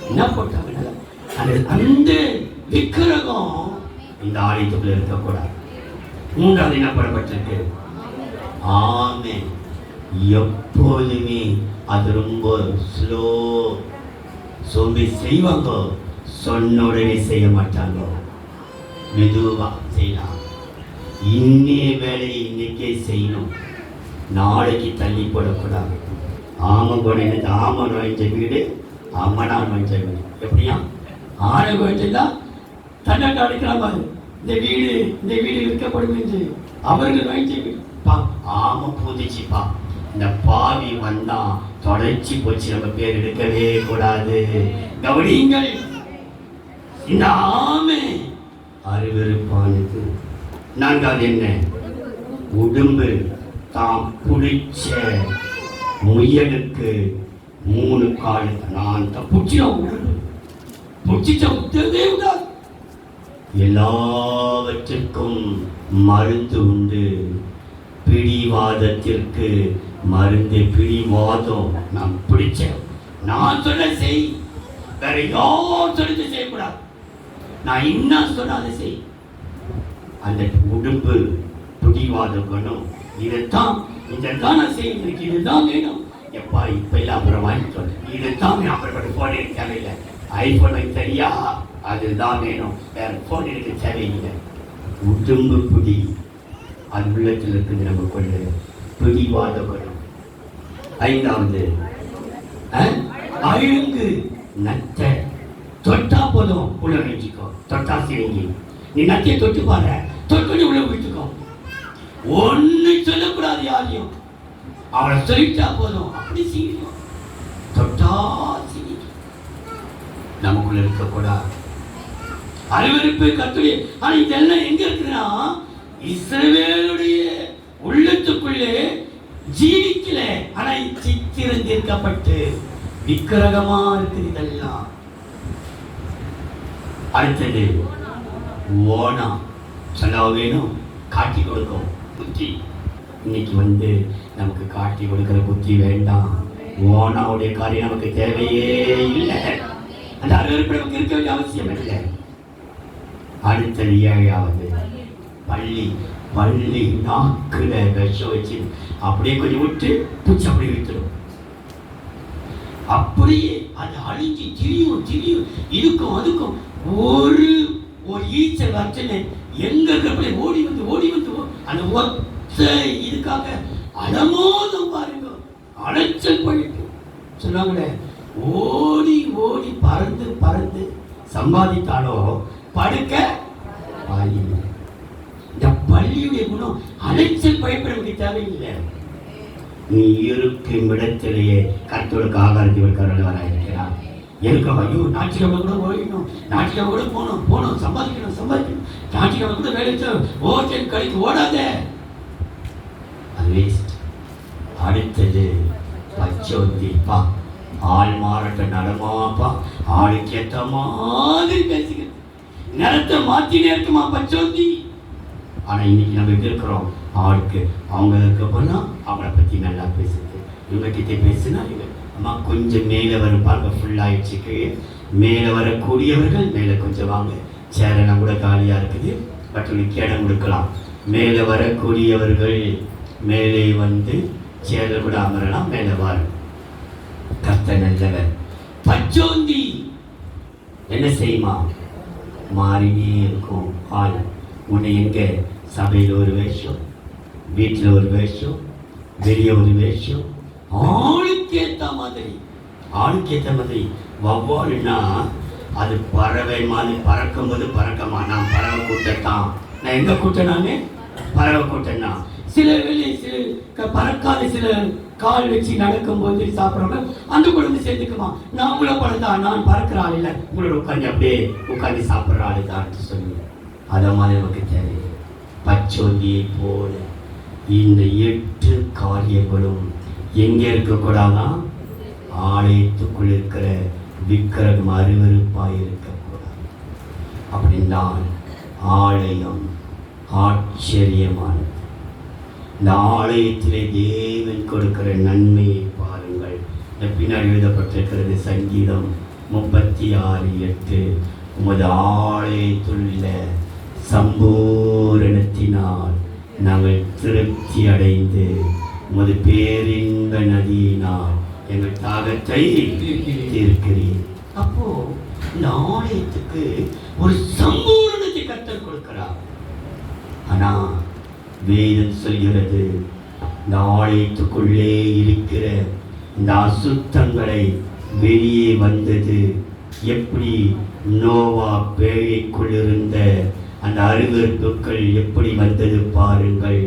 என்ன போட்டாங்க. அந்த விக்கிரகம் இந்த ஆலயத்துக்குள்ள இருக்கக்கூடாது. மூன்றாவது என்ன பண்ணப்பட்டிருக்கு? ஆமென். எப்போதுமே அது ரொம்ப ஸ்லோ. சோம்பி செய்வாங்க, சொன்ன உடனே செய்ய மாட்டாங்க, மெதுவா செய்யலாம். இன்னைய வேலையை இன்னைக்கே செய்யணும், நாளைக்கு தள்ளி போடக்கூடாது. ஆம போன ஆம நுழைஞ்ச வீடு அம்மனா நுழைஞ்ச வீடு. எப்படியா ஆணை நுழைஞ்சா தன்னை அடிக்கலாமா? இந்த வீடு விற்கப்படும் என்று அவர்கள் நுழைஞ்ச வீடு. ஆம பூதிச்சுப்பா, இந்த பாவி வந்தா தொடர்ச்சி போச்சு, நம்ம பேர் எடுக்கவே கூடாது. கவனிங்கள், இந்த ஆமை அருவருப்பானது. நான்காவது என்ன? உடம்பு தாம் புடிச்ச முயலுக்கு 3 கால். நான் எல்லாவற்றுக்கும் மருந்து உண்டு. பிடிவாதத்திற்கு மருந்து. பிடிவாதம் நான் பிடிச்ச, நான் சொல்ல செய், வேற யார் சொல்லிட்டு செய்யக்கூடாது. நான் என்ன சொன்ன அதை செய். அந்த உடம்பு பிடிவாத குணம். இதைத்தான் நான் செய்ய, எனக்கு இதுதான் வேணும். எப்பா இப்ப இல்ல அப்புறம் வாங்கி சொல்றேன், இதுதான் அப்புறம் போன் எனக்கு தேவையில்லை. ஐபோன் தெரியா, அதுதான் வேணும், வேற போன் எனக்கு தேவையில்லை. உடம்பு பிடி அது உள்ளத்தில் இருக்குது நம்ம கொண்டு. பிடிவாத குணம். ஐந்தாவது அழுங்கு நத்த. தொட்டா போதும் உள்ள வச்சுக்கோ. தொட்டா சிவங்கி நீ நத்தையை தொட்டு பாரு, தொட்டு உள்ள விட்டுக்கோ. ஒண்ணு சொல்லக்கூடாது யாரையும். அவளை சொல்லிட்டா போதும், அப்படி செய்யணும். தொட்டா செய்யணும், நமக்குள்ள இருக்கக்கூடாது. அருவருப்பு கத்துடைய. ஆனா இதெல்லாம் எங்க இருக்குன்னா இஸ்ரவேலுடைய உள்ளத்துக்குள்ளே ஜீவிக்கல. ஆனா சித்திரம் தீர்க்கப்பட்டு விக்கிரகமா இருக்குது இதெல்லாம். அடுத்தது ஓனா. சொல்ல வேணும், காட்டி கொடுக்கும் புத்தி. இன்னைக்கு நமக்கு காட்டி கொடுக்கிற புத்தி வேண்டாம். ஓனாவுடைய காரியம் நமக்கு தேவையே இல்லை. அந்த அருவருப்பு நமக்கு இருக்க வேண்டிய அவசியம் இல்லை. அடுத்தது ஏழாவது பள்ளி. நாக்குல விஷம் வச்சு அப்படியே கொஞ்சம் விட்டு பூச்சி அப்படியே விட்டுடும். அப்படியே அது அழிஞ்சு திரியும் இதுக்கும் அதுக்கும். ஒரு ஈச்சல் அர்ச்சனை எங்க இருக்கிற ஓடி வந்து அந்த ஒத்த இதுக்காக அலமோதம் பாருங்க. அலைச்சல் பண்ணிட்டு சொன்னாங்களே, ஓடி பறந்து சம்பாதித்தாலோ படுக்க பாய். இந்த பள்ளியுடைய குணம் அலைச்சல் பயப்பட தேவையில்லை. நீ இருக்கும் இடத்திலேயே கர்த்தருக்கு ஆகாரத்தை இருக்கிறார். எதுக்காக? ஐயோ ஞாயிற்றுக்கிழமை கூட ஓடிக்கணும், ஞாயிற்றுக்கிழமை கூட போகணும், சம்பாதிக்கணும், ஞாயிற்றுக்கிழமை கூட வேலை ஓட்டல் கழித்து ஓடாத, அது வேஸ்ட். அடுத்தது பச்சோந்திப்பா. ஆள் மாறட்ட நடமாப்பா, ஆளுக்கு ஏற்ற மாதிரி பேசுகிறது. நிலத்தை மாற்றினே இருக்குமா பச்சோந்தி. ஆனா இன்னைக்கு நம்ம எங்க இருக்கிறோம்? ஆளுக்கு அவங்க இருக்க போனா அவங்கள பத்தி நல்லா பேசுது, இவங்க கிட்ட பேசுனா இவங்க அம்மா கொஞ்சம் மேலே வருப்பாங்க. ஃபுல்லாயிடுச்சுக்கு மேலே வரக்கூடியவர்கள் மேலே கொஞ்சம் வாங்க. சேரெல்லாம் கூட காலியாக இருக்குது, பட் உங்களுக்கு இடம் கொடுக்கலாம். மேலே வரக்கூடியவர்கள் மேலே சேரில் கூட அமரலாம், மேலே வாரு. கர்த்தர் நல்லவர். பச்சோந்தி என்ன செய்யுமா? மாறினே இருக்கும் ஆள். உன்னை எங்க சபையில் ஒரு வேஷம், வீட்டில் ஒரு வேஷம், வெளியே ஒரு வேஷம். ஆளுக்கேற்ற மாதிரி. வவ்வாலுன்னா அது பறவை மாதிரி பறக்கும்போது பறக்கமா. நான் பறவை கூட்டத்தான். நான் எங்க கூட்டனானே பறவை கூட்டம்னா. சில பறக்காத சில கால் வச்சு நடக்கும்போது சாப்பிட்றவங்க அந்த கூட சேர்ந்துக்குமா. நான் உங்களை பறந்தா நான் பறக்கிற ஆள் இல்லை, உங்களோட உட்காந்து சாப்பிட்ற ஆளு தான் சொல்லி. அதை மாதிரி நமக்கு தேவை. பச்சோந்தியை போல இந்த 8 காரியங்களும் எங்கே இருக்கக்கூடாதான்? ஆலயத்துக்குள் இருக்கிற விக்கிரகம் அருவருப்பாய் இருக்கக்கூடாது. அப்படின்னால் ஆலயம் ஆச்சரியமானது. இந்த ஆலயத்திலே தேவன் கொடுக்கிற நன்மையை பாருங்கள். இந்த பின்னால் எழுதப்பட்டிருக்கிறது சங்கீதம் 36:8. உமது ஆலயத்துள்ள சம்பூரணத்தினால் நாங்கள் திருப்தி அடைந்து உமது பேரின்ப நதியினால் எங்கள் தாகத்தை தீர்க்கிறீர். அப்போ இந்த ஆலயத்துக்கு ஒரு சம்பூரணத்தை கர்த்தர் கொடுக்கிறார். ஆனா வேதம் சொல்கிறது இந்த ஆலயத்துக்குள்ளே இருக்கிற இந்த அசுத்தங்களை வெளியே வந்தது எப்படி? நோவா பேழைக்குள் இருந்த அந்த அருவருப்புகள் எப்படி வந்தது பாருங்கள்.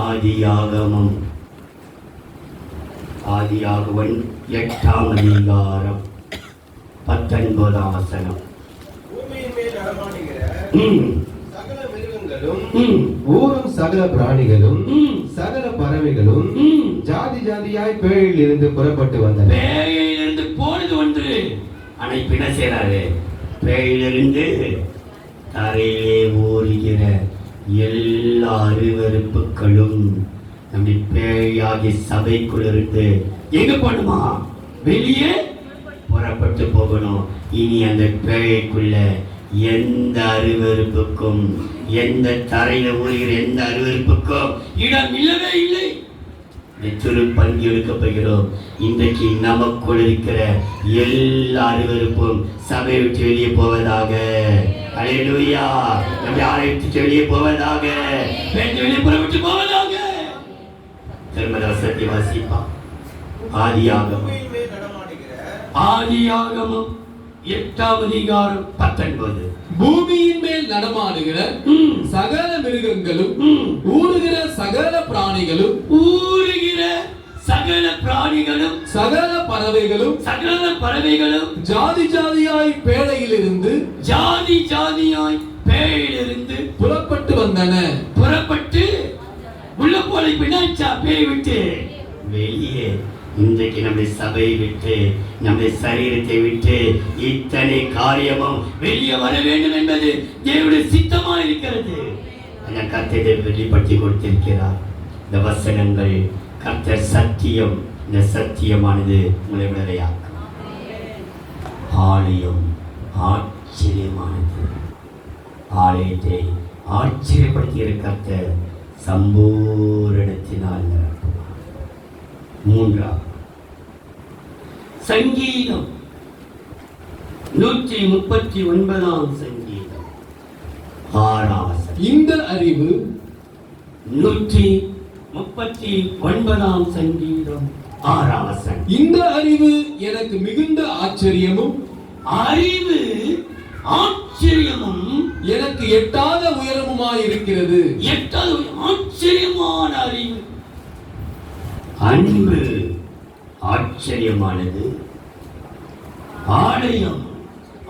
ஆதியாகமம் 8ஆம் அதிகாரம் 19ஆம் வசனம். பூமியின் மேல் நடமாடுகிற சகல மிருகங்களும் ஊரும் சகல பிராணிகளும் சகல பறவைகளும் ஜாதி ஜாதியாய் பேழையில் இருந்து புறப்பட்டு வந்தன. பேழையிலிருந்து போனது ஒன்று. ஆனா இப்ப என்ன செய்யறாரு? பேழையிலிருந்து தரையிலே ஓடுகிற எல்லா அருவருப்புகளும் நம்முடைய பேழையாகிய சபைக்குள் இருந்து எங்க போகணுமா? வெளியே புறப்பட்டு போகணும். இனி அந்த பேழைக்குள்ள எந்த அருவருப்புக்கும், எந்த தரையில ஓடுகிற எந்த அருவருப்புக்கும் இடம் இல்லவே இல்லை. பங்கி எடுக்கப்படுகிறோம். இன்றைக்கு நமக்குள் இருக்கிற எல்லா அருவருப்பும் சபையை விட்டு வெளியே போவதாக. அல்லேலூயா. நம்முடைய ஆலயத்தை வெளியே போவதாக, வெளியே புறப்பட்டு போவதாக. திருமண வசதி வாசிப்பா. ஆதியாகமம் பூமியின் மேல் நடமாடுகிற 8ஆம் அதிகாரம் 19. பூமியின் மேல் நடமாடுகிற சகல மிருகங்களும் ஊறுகிற சகல பிராணிகளும் சகல பறவைகளும் ஜாதி ஜாதியாய் பேழையிலிருந்து புறப்பட்டு வந்தன. புறப்பட்டு உள்ள போல பின்னாச்சா பேய் விட்டு வெளியே. இன்றைக்கு நம்முடைய சபையை விட்டு, நம்முடைய சரீரத்தை விட்டு இத்தனை காரியமும் வெளியே வர வேண்டும் என்பது தேவனுடைய சித்தமா இருக்கிறது. அந்த கர்த்தரை வெளிப்படுத்தி கொடுத்திருக்கிறார். இந்த வசனங்கள் கர்த்தர் சத்தியம். இந்த சத்தியமானது உங்களை விடுதலையாக்கும். ஆலயம் ஆச்சரியமானது. ஆலயத்தை ஆச்சரியப்படுத்திய கர்த்தர் சம்பூரணத்தினால் நிரப்புவார். 3. சங்கீதம் 139ஆம் சங்கீதம் 6ஆம் வசனம். இந்த அறிவு 139ஆம் சங்கீதம் 6ஆம் வசனம். இந்த அறிவு எனக்கு மிகுந்த ஆச்சரியமும், அறிவு ஆச்சரியமும் எனக்கு எட்டாத உயரமுமாய் இருக்கிறது. எட்டாத ஆச்சரியமான அறிவு. அன்பு ஆச்சரியமானது. ஆலயம்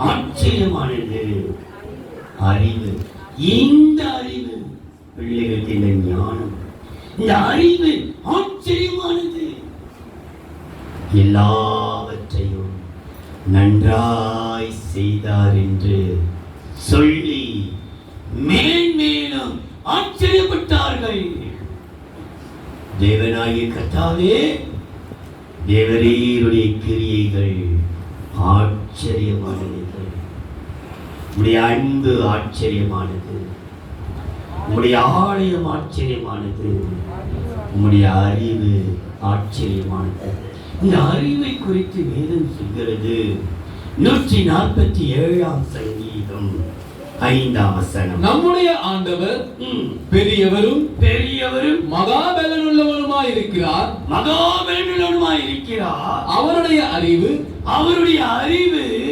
ஆச்சரியமானது. அறிவு, இந்த அறிவு பிள்ளைகளுக்கு இந்த ஞானம், இந்த அறிவு ஆச்சரியமானது. எல்லாவற்றையும் நன்றாய் செய்தார் என்று சொல்லி மேன்மேலும் ஆச்சரியப்பட்டார்கள். தேவனாகிய கர்த்தாவே, தேவரீருடைய கிரியைகள் ஆச்சரியமானது. உடைய அன்பு ஆச்சரியமானது. உடைய ஆலயம் ஆச்சரியமானது. உடைய அறிவு ஆச்சரியமானது. இந்த அறிவை குறித்து வேதம் சொல்கிறது. 147ஆம் சங்கீதம் 5ஆம் வசனம். நம்முடைய ஆண்டவர் பெரியவரும் மகாபலனுள்ளவருமாய் இருக்கிறார். அவருடைய அறிவு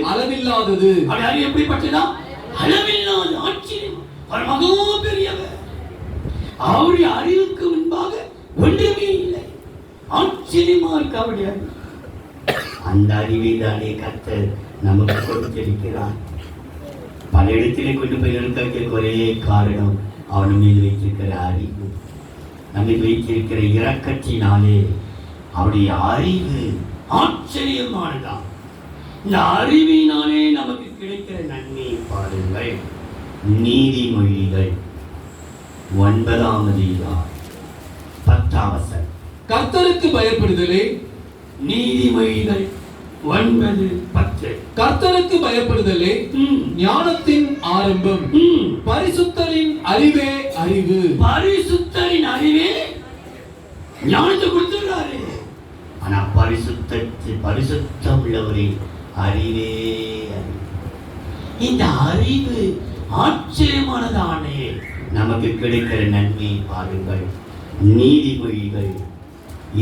அளவில்லாதது. அறிவு எப்படிப்பட்டதா? அளவில்லாத ஆச்சரியம். அவர் மகா பெரியவர். அவருடைய அறிவுக்கு முன்பாக ஒன்றுமே இல்லை. ஆச்சரியமா இருக்கு அவருடைய அறிவு. அந்த அறிவை தானே கர்த்தர் நமக்கு கொடுத்திருக்கிறார். பல இடத்திலே கொண்டு போய் நிறுத்த ஒரே காரணம் அவன் மீது வைத்திருக்கிற அறிவு, நம்மை வைத்திருக்கிற இரக்கத்தினாலே. அவருடைய அறிவு ஆச்சரியமானதான். இந்த அறிவினாலே நமக்கு கிடைக்கிற நன்மையை பாருங்கள். நீதிமொழிகள் 9ஆம் அதிகாரம் 10ஆம் வசனம். கர்த்தருக்கு பயப்படுதலே நீதிமொழிகள் 9, 10. கர்த்தருக்கு பயப்படுதலே ஞானத்தின் ஆரம்பம், பரிசுத்தரின் அறிவே அறிவு. பரிசுத்தரின் அறிவே ஞானத்தை கொடுத்துறாரு. ஆனா பரிசுத்தம் உள்ளவரின் அறிவே அறிவு. இந்த அறிவு ஆச்சரியமானதானே நமக்கு கிடைக்கிற நன்மை பாருங்கள். நீதிமொழிகள்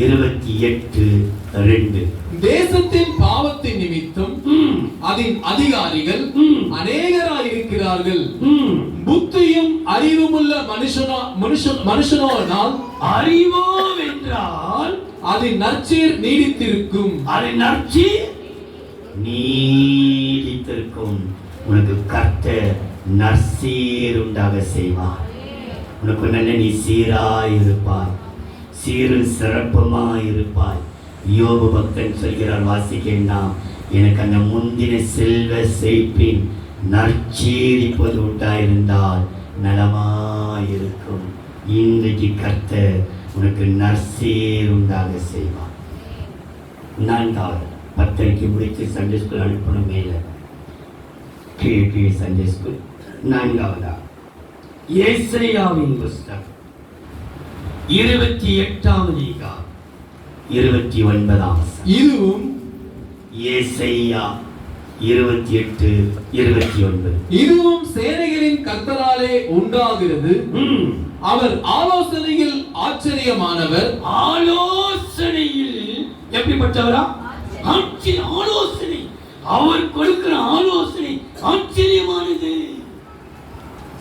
28:2. தேசத்தின் பாவத்தின் நிமித்தம் அதன் அதிகாரிகள் அநேகராயிருக்கிறார்கள். புத்தியும் அறிவுமுள்ள மனுஷனோனால் அறிவோ வென்றால் அதன் நற்சீர் நீடித்திருக்கும். அதன் நற்சீர் நீடித்திருக்கும். உனக்கு கர்த்தர் நற்சீர் உண்டாக செய்வார். உனக்கு நல்ல நீ சீராய் இருப்பாய், சீரும் சிறப்புமாய் இருப்பாய். யோபு பக்தன் சொல்கிறார், வாசிக்கலாம், எனக்கு அந்த முந்தின செல்வ செழிப்பின் நற்சீர் இப்போது உண்டாயிருந்தால் நலமாயிருக்கும். இன்றைக்கு கர்த்தர் உனக்கு நற்சீர் உண்டாக செய்வார். 4வது 10 முடித்து சண்டே ஸ்கூல் அனுப்பணும். மேல கீழே சண்டே ஸ்கூல். 4வதா ஏசாயாவின் புஸ்தகம் 28வது அதிகாரம் 29. இதுவும் ஏசாயா 28:29. இதுவும் சேனைகளின் கர்த்தராலே உண்டாகிறது. அவர் ஆலோசனையில் ஆச்சரியமானவர். ஆலோசனையில் எப்படிப்பட்டவரா? ஆலோசனை. அவர் கொடுக்கிற ஆலோசனை ஆச்சரியமானது.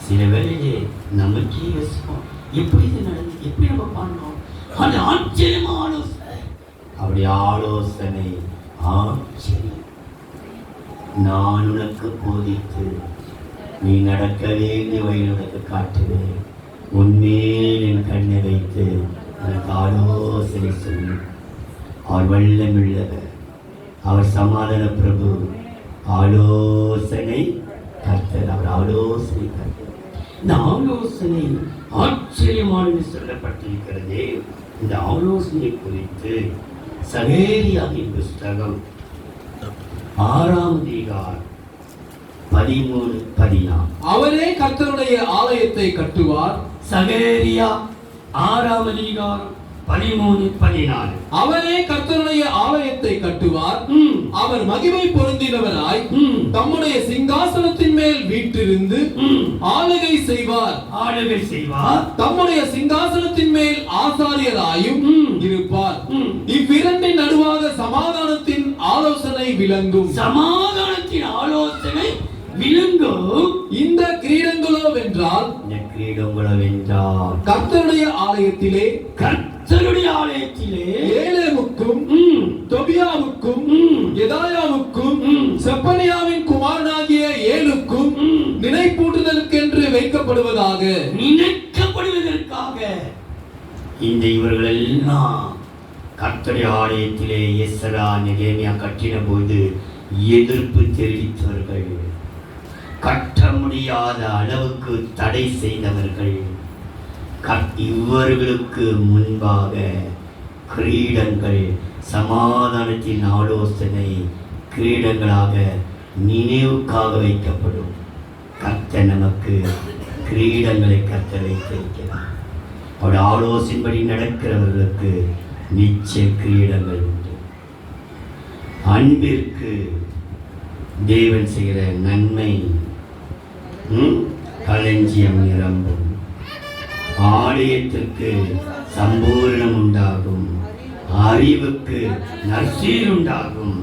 சில வேளையே நமக்கே யோசிப்போம், எப்படி இது நடந்தது, எப்படி நம்ம பண்ணோம். அது ஆச்சரியமா ஆலோசனை. அப்படி ஆலோசனை ஆச்சரியம். நான் உனக்கு போதித்து நீ நடக்க வேண்டிய வழியில் உனக்கு காட்டுவேன். உன்மேல் என் கண்ணை வைத்து உனக்கு ஆலோசனை சொல்லி. அவர் வல்லமுள்ளவர், அவர் சமாதான பிரபு, ஆலோசனை கர்த்தர். அவர் ஆலோசனை கர்த்தர். இந்த ஆலோசனை ஆச்சரியமானது சொல்லப்பட்டிருக்கிறதே. இந்த ஆலோசனை குறித்து சகேரியாவின் புஸ்தகம் 6ஆம் அதிகாரம் 13-14. அவரே கர்த்தருடைய ஆலயத்தை கட்டுவார். சகேரியா 6ஆம் அதிகாரம் 13-14. அவரே கர்த்தருடைய ஆலயத்தை கட்டுவார். அவர் மகிமை பொருந்தினவராய் தம்முடைய சிங்காசனத்தின் மேல் வீற்றிருந்து ஆளுகை செய்வார். தம்முடைய சிங்காசனத்தின் மேல் ஆசாரியராயும் இருப்பார். இவ்விரண்டின் நடுவாக சமாதானத்தின் ஆலோசனை விளங்கும். சமாதானத்தின் ஆலோசனை விளங்கும். இந்த கிரீடங்களோ வென்றால் கர்த்தருடைய ஆலயத்திலே ஏலேமுக்கும் தொபியாவுக்கும் எதாயாவுக்கும் செப்பனியாவின் குமாரனாகிய ஏலுக்கும் நினைப்பூட்டுதலுக்கென்று வைக்கப்படுவதாக. இந்த இவர்கள் எல்லாம் கர்த்தருடைய ஆலயத்திலே எஸ்ரா நெகேமியா கட்டின போது எதிர்ப்பு தெரிவித்தவர்கள், கட்ட முடியாத அளவுக்கு தடை செய்தவர்கள். இவர்களுக்கு முன்பாக கிரீடங்கள், சமாதானத்தின் ஆலோசனை கிரீடங்களாக நினைவுக்காக வைக்கப்படும். கர்த்தர் நமக்கு கிரீடங்களை கர்த்தர் வைத்திருக்கிறார். அவருடைய ஆலோசனைப்படி நடக்கிறவர்களுக்கு நிச்சய கிரீடங்கள் உண்டு. அன்பிற்கு தேவன் செய்கிற நன்மை களஞ்சியம் நிரம்பும். ஆலயத்திற்கு சம்பூர்ணம் உண்டாகும். அறிவுக்கு நற்சீர் உண்டாகும்.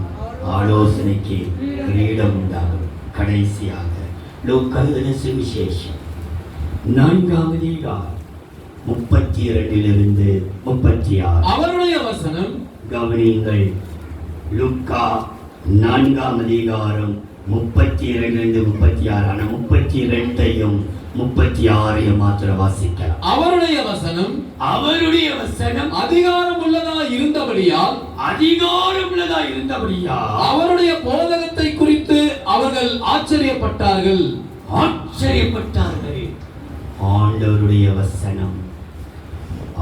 ஆலோசனைக்கு கிரீடம் உண்டாகும். கடைசியாக லூக்கா சுவிசேஷம் 4ஆம் அதிகாரம் 32-36. அவருடைய வசனம் கவனியுங்கள். லூக்கா 4ஆம் அதிகாரம் 32-36. ஆனா 32ஐயும் 36ஐயும் மாத்திரம் வாசிக்கலாம். அவருடைய வசனம் அதிகாரம் உள்ளதா இருந்தபடியால் அவருடைய போதகத்தை குறித்து அவர்கள் ஆச்சரியப்பட்டார்கள். ஆண்டவருடைய வசனம்,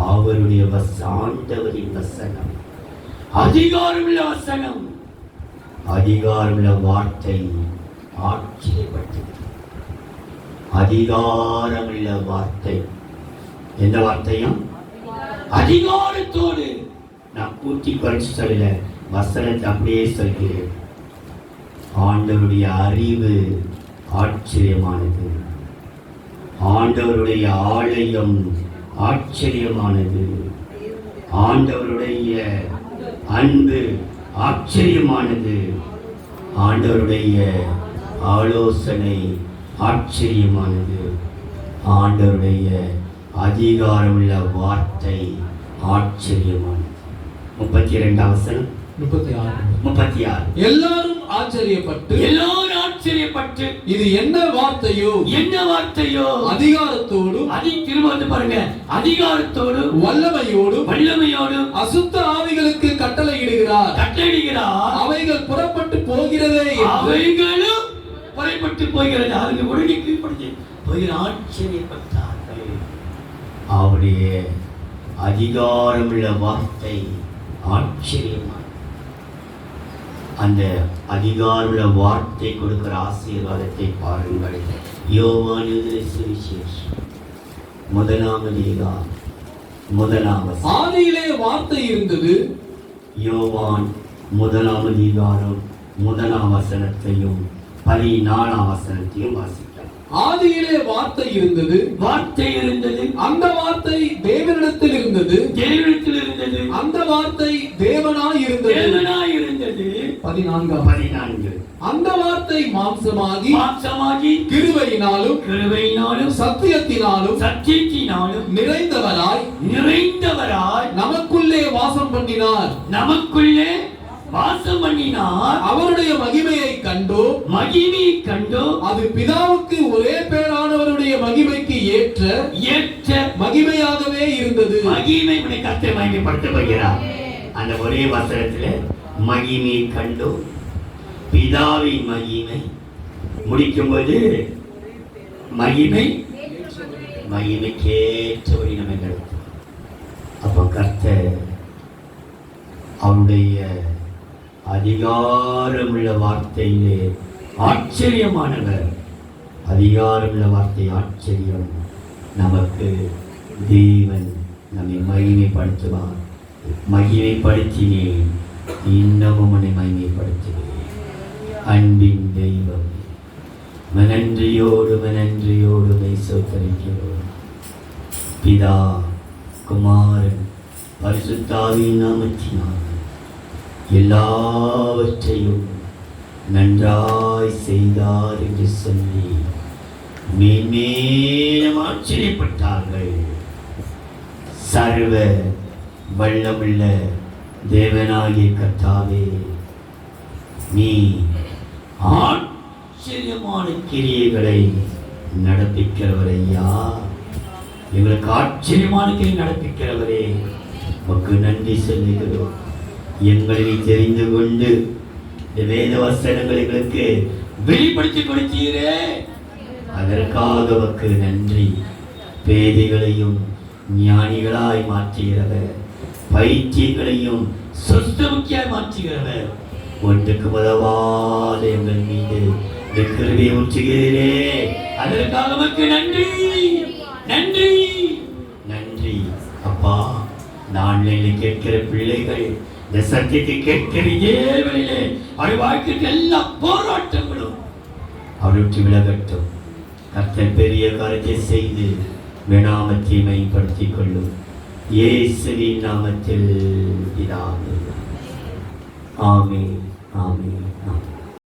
ஆண்டவரின் வசனம் அதிகாரமுள்ள வசனம். அதிகாரமுள்ள வார்த்தை ஆச்சரியப்பட்டது. அதிகாரமுள்ள வார்த்தை. எந்த வார்த்தையும் அதிகாரத்தோடு. நான் கூட்டி குறைச்சி சொல்லல, வசனத்தை அப்படியே சொல்கிறேன். ஆண்டவருடைய அறிவு ஆச்சரியமானது. ஆண்டவருடைய ஆலயம் ஆச்சரியமானது. ஆண்டவருடைய அன்பு ஆச்சரியமானது. ஆண்டவருடைய ஆலோசனை ஆச்சரியமானது. ஆண்டவருடைய அதிகாரமுள்ள வார்த்தை ஆச்சரியமானது. 32 வசனம் 36. எல்லாரும் ஆச்சரியப்பட்டு இது என்ன வார்த்தையோ அதிகாரத்தோடு திரும்ப பாருங்க, அதிகாரத்தோடு வல்லமையோடு அசுத்த ஆவிகளுக்கு கட்டளையிடுகிறார். அவைகள் புறப்பட்டு போகிறதே அவைகளும் புறப்பட்டு போகிறது. அவர்கள் உடனே கீழ்ப்படுத்தி போகிற ஆச்சரியப்பட்டார்கள். அவருடைய அதிகாரமுள்ள வார்த்தை ஆச்சரியமான. அந்த அதிகாரமுள்ள வார்த்தை கொடுக்கிற ஆசீர்வாதத்தை பாருங்கள். யோவான் எழுதின சுவிசேஷம் 1 ஆதியிலே வார்த்தை இருந்தது. யோவான் 1 வசனத்தையும் 14 வசனத்தையும் வாசிக்கலாம். ஆதியிலே வார்த்தை இருந்தது. அந்த வார்த்தை தேவனிடத்தில் இருந்தது. அந்த வார்த்தை தேவனாய் இருந்தது. 14. அந்த வார்த்தை மாம்சமாகி கிருபையினாலும் சத்தியத்தினாலும் நிறைந்தவராய் நமக்குள்ளே வாசம் பண்ணினார். அவருடைய மகிமையை கண்டோ அது பிதாவுக்கு ஒரே பேரானவருடைய மகிமைக்கு ஏற்ற மகிமையாகவே இருந்தது. மகிமை கர்த்தர் மகிமைப்படுத்த போகிறார். அந்த ஒரே வசனத்துல மகிமை கண்டோ, பிதாவின் மகிமை முடிக்கும்போது மகிமைக்கேற்றபடி நம்ம கிடைக்கும். அப்போ கர்த்தர் அவருடைய அதிகாரமுள்ள வார்த்தையிலே ஆச்சரியமானவர். அதிகாரமுள்ள வார்த்தை ஆச்சரியம். நமக்கு தேவன் நம்மை மகிமைப்படுத்துவார். மகிமைப்படுத்தினேன், இன்னமும் உன்னை மகிமைப்படுத்துவேன். அன்பின் தெய்வம், மனன்றியோடு சோத்தரிக்கிறோம். பிதா, குமாரன், பரிசுத்தாவின் நாமத்தினால் எல்லாவற்றையும் நன்றாய் செய்தார் என்று சொல்லி மேன்மேலும் ஆச்சரியப்பட்டார்கள். சர்வ வல்லமுள்ள தேவனாகிய கர்த்தாவே, நீ ஆச்சரியமான கிரியைகளை நடப்பிக்கிறவரையா, எங்களுக்கு ஆச்சரியமான கிரியை நடப்பிக்கிறவரே, உமக்கு நன்றி சொல்லுகிறோம். எங்களை தெரிந்து கொண்டு இந்த வேத வசனங்களை எங்களுக்கு வெளிப்படுத்தி கொடுத்தீரே, அதற்காக உமக்கு நன்றி. பேதைகளையும் ஞானிகளாய் மாற்றுகிறவர், பைத்தியங்களையும் சொஸ்தமுக்கியாய் மாற்றுகிறவர், ஒன்றுக்கு உதவாத எங்கள் மீது கிருபையை ஊற்றுகிறீரே, அதற்காக உமக்கு நன்றி நன்றி நன்றி. அப்பா, நான் கேட்கிற பிள்ளைகள் இந்த சத்தியத்தை கேட்கிற ஏவலிலே அவருடைய வாழ்க்கைக்கு எல்லா போராட்டங்களும் அவருக்கு விலகட்டும். கர்த்தர் பெரிய காரியத்தை செய்து நாமத்தை மேம்படுத்திக் கொள்ளும். இயேசுவின் நாமத்தில் பிதாவே. ஆமென் ஆமென்.